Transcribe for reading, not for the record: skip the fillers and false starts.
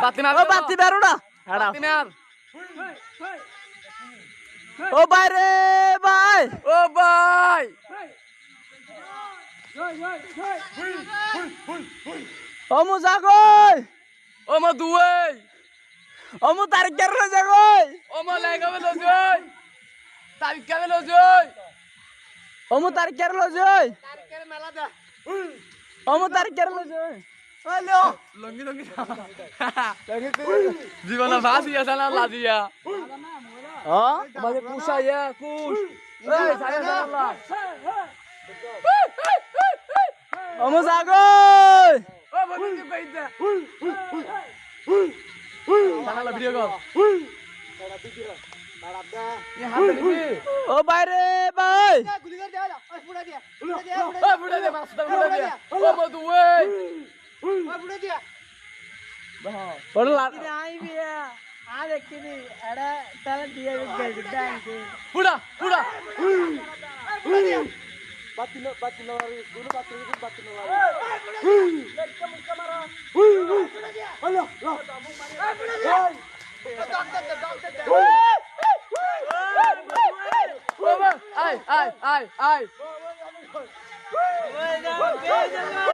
বাতি মারো না ও ভাই রে ভাই ও ভাই ও মু জাগই ও মু দুই ও মু তারিখ কেন জাগই ও মু লাগাবে লজই তারিখ কেন লজই ও মু তারিখ কেন লজই তারিখের মেলা দা ও মু তারিখ কেন লজই হ্যালো লঙ্গি লঙ্গি জীবন ভাসি আছে না লাজিয়া হ্যাঁ মানে কুশাইয়া কুশ এই সায়া সালা ও মু জাগই ও বন্ধু কইতা সালা ভিডিও কল ও ভাই রে ভাই গুলি করে দে ওই ফুড়া দিয়া ওই ফুড়া দে মাস্টার ফুড়া দিয়া ও মধু ওই ওই ফুড়া দিয়া বাহ পড়লা আই বিয়া আর একদিন এড়া তালা দিয়ে গেল ব্যাংক ফুড়া ফুড়া ফুড়া দিয়া বাতি নো গুলো বাতি নো লেটকা মুকা মারা ফুড়া দিয়া হলো লো ওই ফুড়া দিয়া Ai, ai, ai, ai.